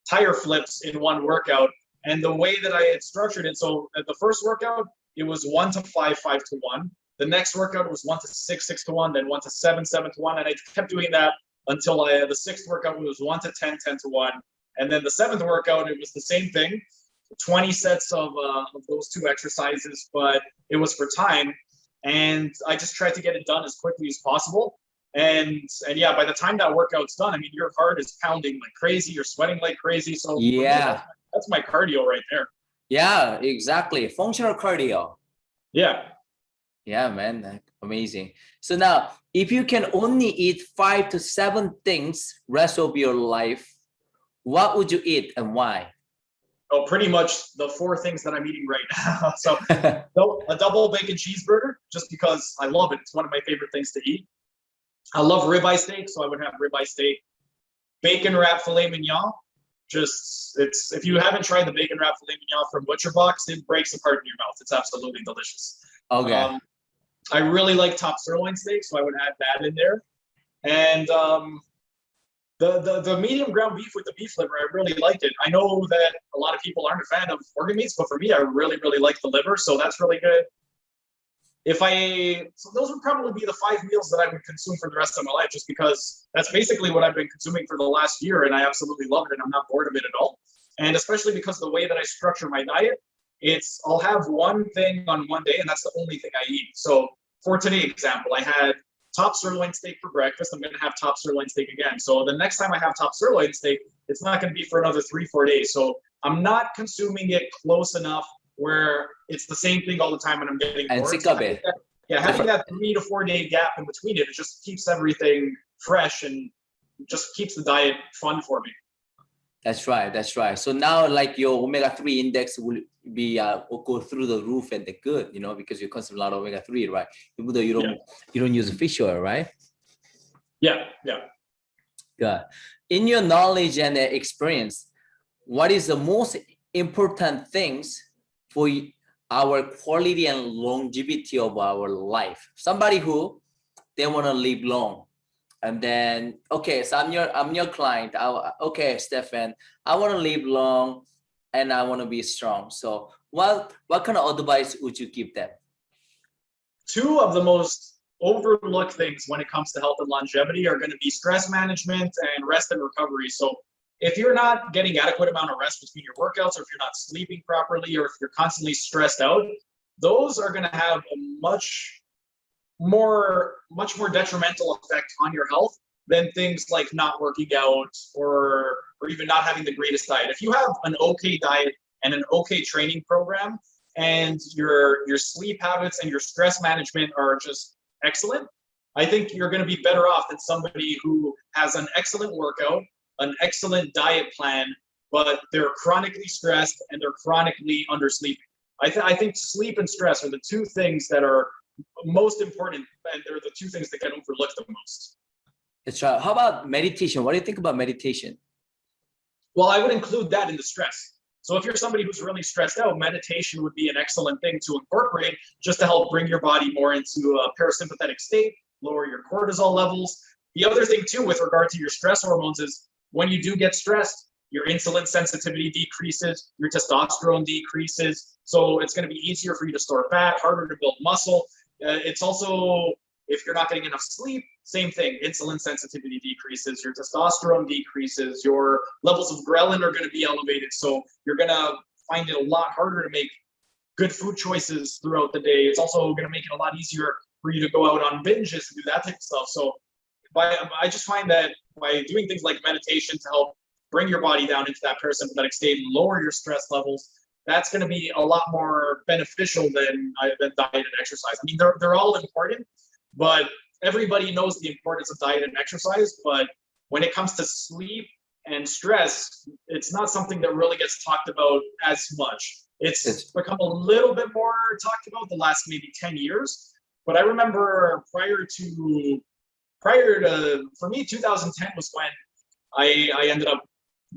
tire flips in one workout. And the way that I had structured it, so at the first workout, it was 1 to 5, 5 to 1. The next workout was 1 to 6, 6 to 1, then 1 to 7, 7 to 1. And I kept doing that until the 6th workout was 1 to 10, 10 to 1. And then the 7th workout, it was the same thing. 20 sets of those 2 exercises, but it was for time. And I just tried to get it done as quickly as possible. And yeah, by the time that workout's done, I mean, your heart is pounding like crazy, you're sweating like crazy. So yeah, that's my cardio right there. Yeah, exactly. Functional cardio. Yeah. Yeah, man, that's amazing. So now, if you can only eat 5 to 7 things rest of your life, what would you eat and why? Oh, pretty much the 4 things that I'm eating right now. So a double bacon cheeseburger, just because I love it. It's one of my favorite things to eat. I love ribeye steak, so I would have ribeye steak. Bacon wrap filet mignon. If you haven't tried the bacon wrap filet mignon from Butcher Box, it breaks apart in your mouth. It's absolutely delicious. Okay. I really like top sirloin steak, so I would add that in there. And the medium ground beef with the beef liver, I really liked it. I know that a lot of people aren't a fan of organ meats, but for me, I really, really like the liver, so that's really good. So those would probably be the 5 meals that I would consume for the rest of my life, just because that's basically what I've been consuming for the last year, and I absolutely love it, and I'm not bored of it at all. And especially because the way that I structure my diet, I'll have one thing on one day, and that's the only thing I eat. So for today's example, I had top sirloin steak for breakfast. I'm going to have top sirloin steak again. So the next time I have top sirloin steak, it's not going to be for another 3-4 days. So I'm not consuming it close enough where it's the same thing all the time and I'm getting bored. So having that 3 to 4 day gap in between it just keeps everything fresh and just keeps the diet fun for me. That's right. That's right. So now, like, your omega-3 index will be will go through the roof, and they're good, because you consume a lot of omega-3, right? Even though you don't use fish oil, right? Yeah. Good. In your knowledge and experience, what is the most important things for our quality and longevity of our life? Somebody who they want to live long. And then, okay, so I'm your client. Okay, Stefan, I want to live long and I want to be strong. So what kind of advice would you give them? 2 of the most overlooked things when it comes to health and longevity are going to be stress management and rest and recovery. So if you're not getting adequate amount of rest between your workouts, or if you're not sleeping properly, or if you're constantly stressed out, those are going to have a much more detrimental effect on your health than things like not working out or even not having the greatest diet. If you have an okay diet and an okay training program, and your sleep habits and your stress management are just excellent, I think you're going to be better off than somebody who has an excellent workout, an excellent diet plan, but they're chronically stressed and they're chronically undersleeping. I think sleep and stress are the 2 things that are most important, and they're the 2 things that get overlooked the most. That's right. How about meditation? What do you think about meditation? Well, I would include that in the stress. So if you're somebody who's really stressed out, meditation would be an excellent thing to incorporate, just to help bring your body more into a parasympathetic state, lower your cortisol levels. The other thing too, with regard to your stress hormones, is when you do get stressed, your insulin sensitivity decreases, your testosterone decreases. So it's going to be easier for you to store fat, harder to build muscle. It's also, if you're not getting enough sleep, same thing. Insulin sensitivity decreases, your testosterone decreases, your levels of ghrelin are going to be elevated. So you're going to find it a lot harder to make good food choices throughout the day. It's also going to make it a lot easier for you to go out on binges and do that type of stuff. So I just find that by doing things like meditation to help bring your body down into that parasympathetic state and lower your stress levels, that's going to be a lot more beneficial than diet and exercise. I mean, they're all important, but everybody knows the importance of diet and exercise. But when it comes to sleep and stress, it's not something that really gets talked about as much. It's become a little bit more talked about the last maybe 10 years. But I remember prior to for me, 2010 was when I ended up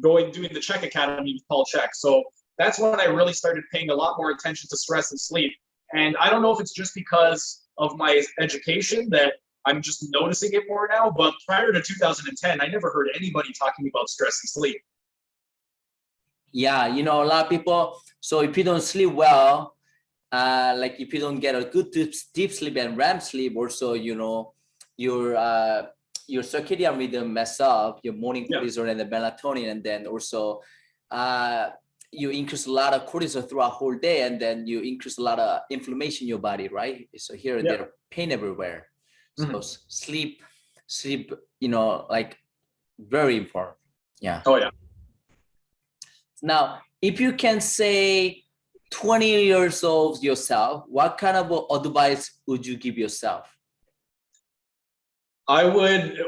doing the Czech Academy with Paul Czech. So that's when I really started paying a lot more attention to stress and sleep. And I don't know if it's just because of my education that I'm just noticing it more now, but prior to 2010, I never heard anybody talking about stress and sleep. Yeah, you know, a lot of people, so if you don't sleep well, like if you don't get a good deep sleep and REM sleep, also, you know, your circadian rhythm mess up, your morning cortisol and the melatonin, and then also you increase a lot of cortisol throughout the whole day, and then you increase a lot of inflammation in your body, right? So here and there, pain everywhere. So sleep, you know, like very important. Yeah. Oh yeah. Now, if you can say 20 years old yourself, what kind of advice would you give yourself? I would,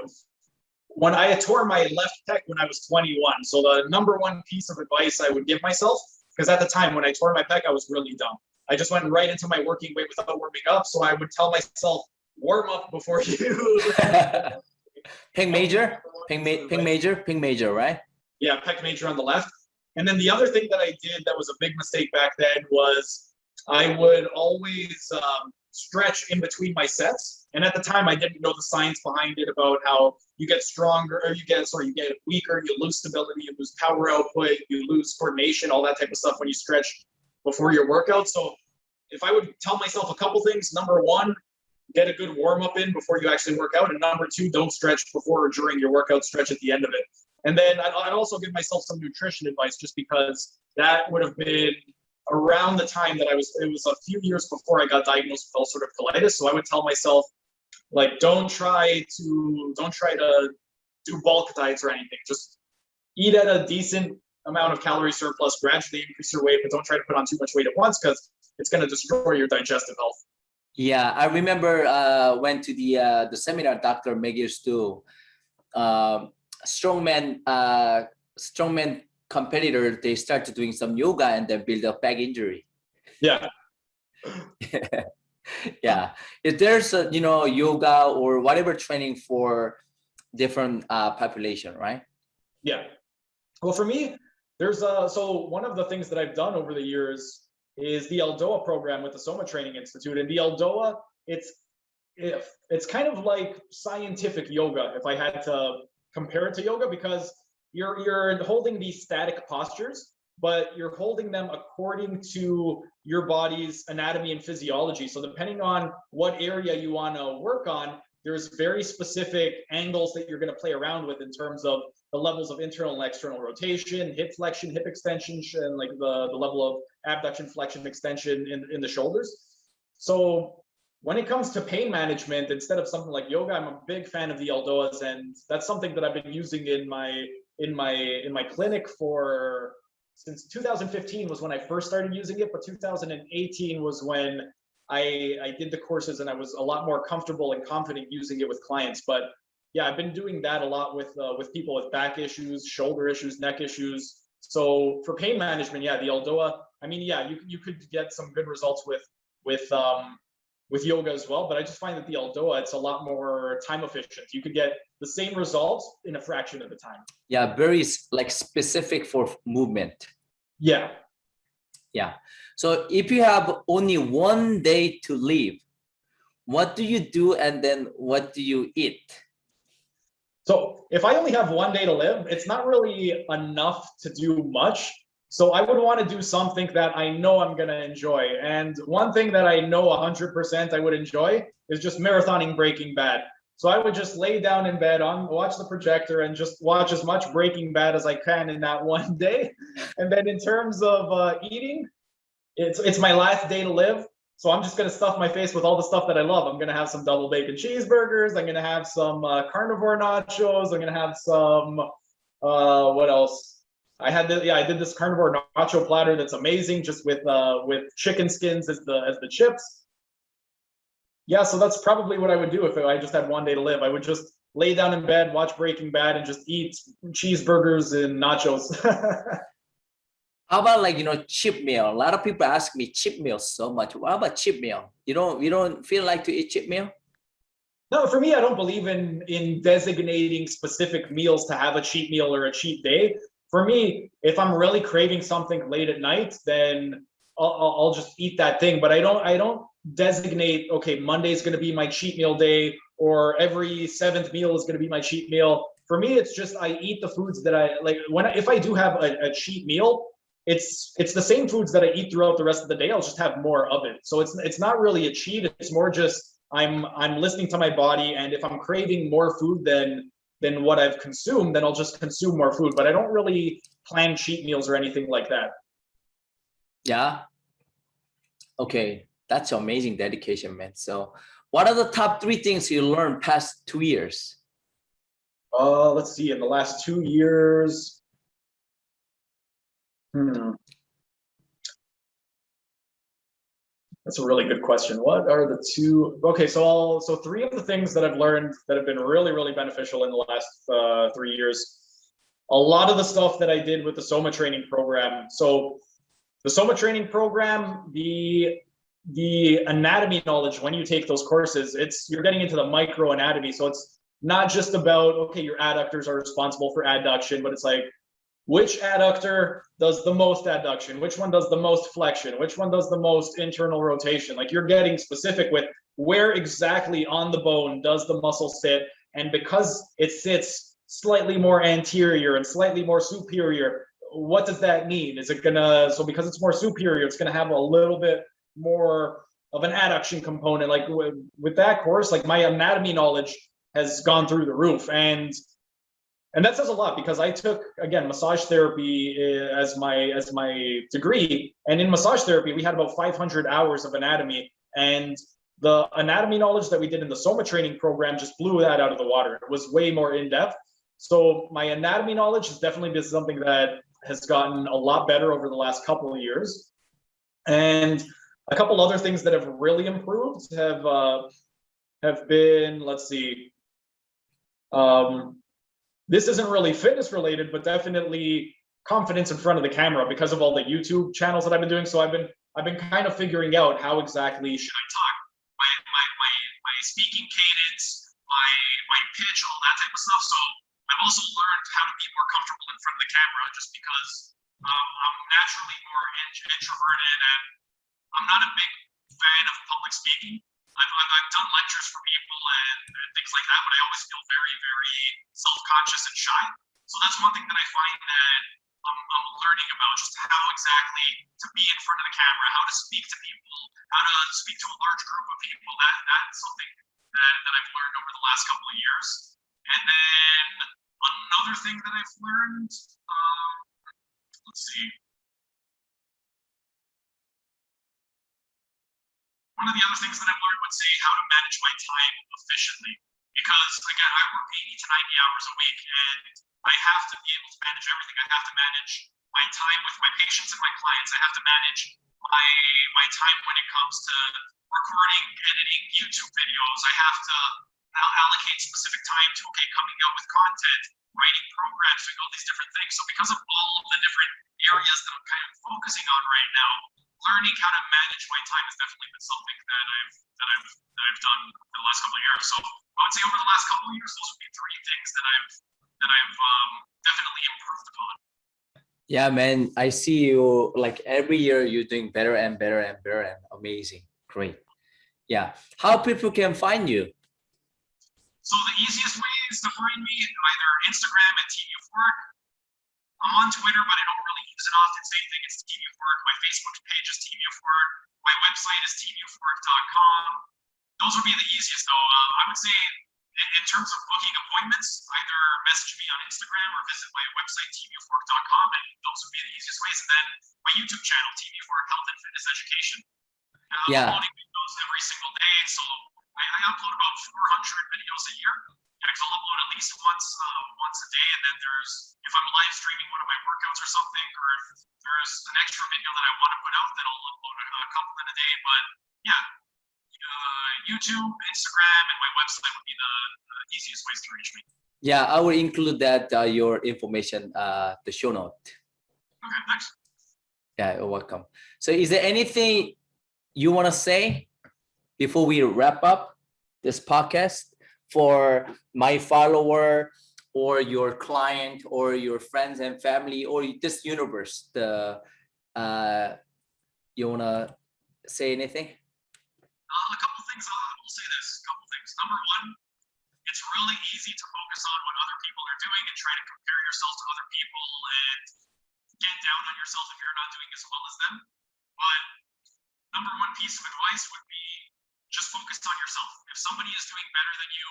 when I tore my left pec when I was 21. So the number one piece of advice I would give myself, because at the time when I tore my pec, I was really dumb. I just went right into my working weight without warming up. So I would tell myself, warm up before you. Pec major, right? Yeah, pec major on the left. And then the other thing that I did that was a big mistake back then was I would always stretch in between my sets. And at the time, I didn't know the science behind it about how you get stronger, or you get weaker, you lose stability, you lose power output, you lose coordination, all that type of stuff when you stretch before your workout. So if I would tell myself a couple things, number one, get a good warm up in before you actually work out. And number two, don't stretch before or during your workout, stretch at the end of it. And then I'd also give myself some nutrition advice, just because that would have been around the time that it was a few years before I got diagnosed with ulcerative colitis. So I would tell myself, like, don't try to do bulk diets or anything. Just eat at a decent amount of calorie surplus, gradually increase your weight, but don't try to put on too much weight at once, because it's going to destroy your digestive health. Yeah, I remember went to the seminar Dr. Megir's too. Strongman competitor, they started doing some yoga and then build a back injury. Yeah. Yeah. If there's a, you know, yoga or whatever training for different population, right? Yeah. Well, for me, there's so one of the things that I've done over the years is the ELDOA program with the Soma Training Institute. And the ELDOA, it's kind of like scientific yoga, if I had to compare it to yoga, because you're holding these static postures, but you're holding them according to your body's anatomy and physiology. So depending on what area you want to work on, there's very specific angles that you're going to play around with in terms of the levels of internal and external rotation, hip flexion, hip extension, and like the level of abduction, flexion, extension in the shoulders. So when it comes to pain management, instead of something like yoga, I'm a big fan of the ELDOAs, and that's something that I've been using in my clinic for since 2015 was when I first started using it, but 2018 was when I did the courses and I was a lot more comfortable and confident using it with clients. But yeah, I've been doing that a lot with people with back issues, shoulder issues, neck issues. So for pain management, yeah, the ELDOA, I mean, yeah, you could get some good results with yoga as well, but I just find that the ELDOA, it's a lot more time efficient. You could get the same results in a fraction of the time. Yeah, very like specific for movement. Yeah. Yeah. So if you have only one day to live, what do you do and then what do you eat? So if I only have one day to live, it's not really enough to do much. So I would want to do something that I know I'm going to enjoy. And one thing that I know 100% I would enjoy is just marathoning Breaking Bad. So I would just lay down in bed, watch the projector, and just watch as much Breaking Bad as I can in that one day. And then in terms of eating, it's my last day to live. So I'm just going to stuff my face with all the stuff that I love. I'm going to have some double bacon cheeseburgers. I'm going to have some carnivore nachos. I'm going to have some, what else? I did this carnivore nacho platter that's amazing, just with chicken skins as the chips. Yeah, so that's probably what I would do if I just had one day to live. I would just lay down in bed, watch Breaking Bad, and just eat cheeseburgers and nachos. How about, like, you know, cheat meal? A lot of people ask me cheat meal so much. What about cheat meal? You don't feel like to eat cheat meal? No, for me, I don't believe in designating specific meals to have a cheat meal or a cheat day. For me, if I'm really craving something late at night, then I'll just eat that thing. But I don't designate, okay, Monday's going to be my cheat meal day, or every seventh meal is going to be my cheat meal. For me, it's just I eat the foods that I like. If I do have a cheat meal, it's the same foods that I eat throughout the rest of the day. I'll just have more of it. So it's not really a cheat. It's more just I'm listening to my body, and if I'm craving more food than what I've consumed, then I'll just consume more food. But I don't really plan cheat meals or anything like that. Yeah. Okay, that's amazing dedication, man. So, what are the top 3 things you learned past 2 years? Let's see. In the last 2 years, that's a really good question. What are the 2? Okay, so 3 of the things that I've learned that have been really, really beneficial in the last 3 years. A lot of the stuff that I did with the Soma training program. So the Soma training program, the anatomy knowledge when you take those courses, you're getting into the micro anatomy. So it's not just about, okay, your adductors are responsible for adduction, but it's like, which adductor does the most adduction? Which one does the most flexion? Which one does the most internal rotation? Like, you're getting specific with where exactly on the bone does the muscle sit. And because it sits slightly more anterior and slightly more superior, what does that mean? Is it gonna, so because it's more superior, it's gonna have a little bit more of an adduction component. Like with that course, like my anatomy knowledge has gone through the roof. And that says a lot, because I took, again, massage therapy as my degree. And in massage therapy, we had about 500 hours of anatomy. And the anatomy knowledge that we did in the Soma training program just blew that out of the water. It was way more in-depth. So my anatomy knowledge has definitely been something that has gotten a lot better over the last couple of years. And a couple other things that have really improved have been, let's see, this isn't really fitness related, but definitely confidence in front of the camera because of all the YouTube channels that I've been doing. So I've been kind of figuring out how exactly should I talk, my speaking cadence, my pitch, all that type of stuff. So I've also learned how to be more comfortable in front of the camera, just because I'm naturally more introverted, and I'm not a big fan of public speaking. I've done lectures for people and things like that, but I always feel very, very self-conscious and shy. So that's one thing that I find that I'm learning about, just how exactly to be in front of the camera, how to speak to people, how to speak to a large group of people. That's something that I've learned over the last couple of years. And then another thing that I've learned, let's see. One of the other things that I've learned would say how to manage my time efficiently, because again, I work 80 to 90 hours a week, and I have to be able to manage everything. I have to manage my time with my patients and my clients. I have to manage my time when it comes to recording, editing YouTube videos. I have to allocate specific time to, okay, coming out with content, writing programs, doing all these different things. So because of all of the different areas that I'm kind of focusing on right now, learning how to manage my time has definitely been something that I've done for the last couple of years. So I would say over the last couple of years, those would be 3 things that I've definitely improved upon. Yeah, man, I see you, like, every year you're doing better and better and better, and amazing. Great. Yeah. How people can find you? So the easiest way is to find me either Instagram at Team Euphoric. I'm on Twitter, but I don't really use it often. Same thing, it's Team Euphoric. My Facebook page is Team Euphoric. My website is teameuphoric.com. Those would be the easiest, though. I would say in terms of booking appointments, either message me on Instagram or visit my website, teameuphoric.com, and those would be the easiest ways. And then my YouTube channel, Team Euphoric Health and Fitness Education. I'm uploading videos every single day, so I upload about 400 videos a year. I'll upload at least once a day, and then if I'm live streaming one of my workouts or something, or if there's an extra video that I want to put out, then I'll upload a couple in a day. But yeah, YouTube, Instagram, and my website would be the easiest ways to reach me. Yeah, I will include that your information, the show note. Okay, thanks. Yeah, you're welcome. So is there anything you want to say before we wrap up this podcast for my follower or your client or your friends and family or this universe? You want to say anything? A couple things. I'll say this. A couple things. Number one, it's really easy to focus on what other people are doing and try to compare yourself to other people and get down on yourself if you're not doing as well as them. But number one piece of advice would be just focus on yourself. If somebody is doing better than you,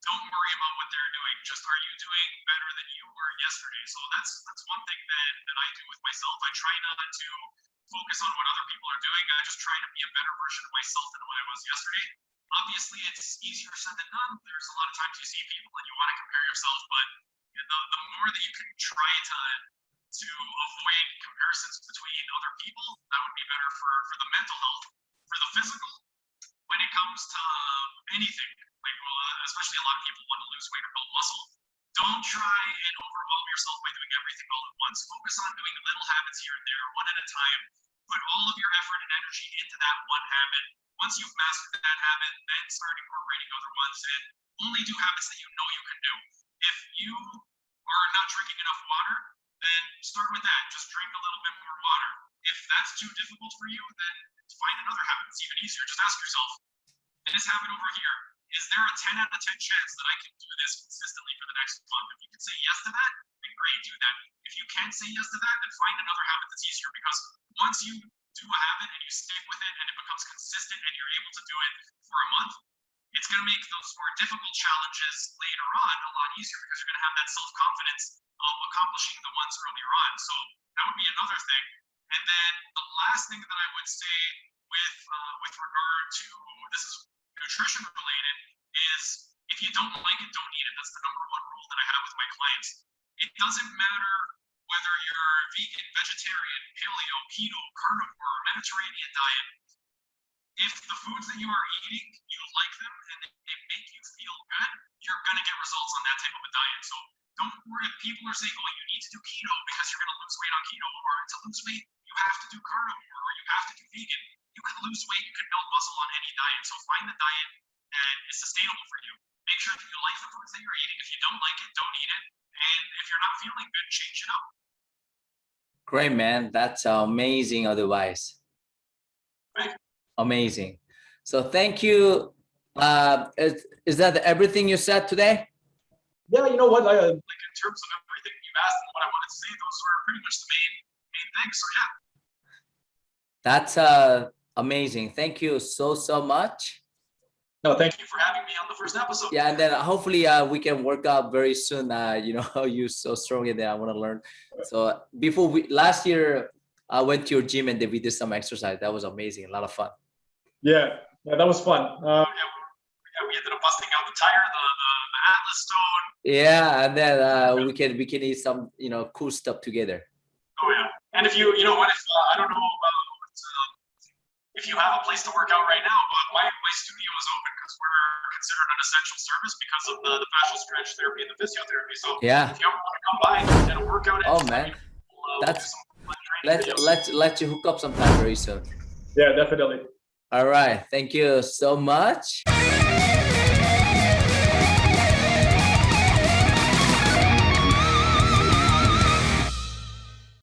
don't worry about what they're doing. Just, are you doing better than you were yesterday? So that's one thing that I do with myself. I try not to focus on what other people are doing. I just try to be a better version of myself than what I was yesterday. Obviously, it's easier said than done. There's a lot of times you see people and you want to compare yourself, but the more that you can try to avoid comparisons between other people, that would be better for the mental health, for the physical. When it comes to anything, like especially a lot of people want to lose weight or build muscle, don't try and overwhelm yourself by doing everything all at once. Focus on doing little habits here and there, one at a time. Put all of your effort and energy into that one habit. Once you've mastered that habit, then start incorporating other ones and only do habits that you know you can do. If you are not drinking enough water, then start with that. Just drink a little bit more water. If that's too difficult for you, then find another habit that's even easier. Just ask yourself, this habit over here, is there a 10 out of 10 chance that I can do this consistently for the next month? If you can say yes to that, then great, do that. If you can't say yes to that, then find another habit that's easier, because once you do a habit and you stick with it and it becomes consistent and you're able to do it for a month, it's going to make those more difficult challenges later on a lot easier, because you're going to have that self-confidence of accomplishing the ones earlier on. So that would be another thing. And then the last thing that I would say with regard to, this is nutrition related, is if you don't like it, don't eat it. That's the number one rule that I have with my clients. It doesn't matter whether you're vegan, vegetarian, paleo, keto, carnivore, Mediterranean diet. If the foods that you are eating, you like them and they make you feel good, you're going to get results on that type of a diet. So don't worry if people are saying, oh, you need to do keto because you're going to lose weight on keto, or to lose weight, you have to do carnivore, or you have to do vegan. You can lose weight, you can build muscle on any diet. So find the diet that is sustainable for you. Make sure that you like the foods that you're eating. If you don't like it, don't eat it. And if you're not feeling good, change it up. Great, man. That's amazing advice. Right. Amazing. So thank you. Is that everything you said today? Yeah, you know what? Like in terms of everything you've asked and what I wanted to say, those were pretty much the main things. So yeah. That's amazing. Thank you so much. No, thank you for having me on the first episode. Yeah, and then hopefully we can work out very soon. You know, you're so strong in there. I want to learn. So before last year, I went to your gym and then we did some exercise. That was amazing. A lot of fun. Yeah, that was fun. We ended up busting out the tire, the Atlas stone. Yeah, and then we can eat some, you know, cool stuff together. Oh yeah, and if you know what, if I don't know if you have a place to work out right now, but my studio is open because we're considered an essential service because of the fascial stretch therapy and the physiotherapy. So yeah, if you ever want to come by and work out, oh man, let's you hook up sometime very soon. Yeah, definitely. All right, thank you so much.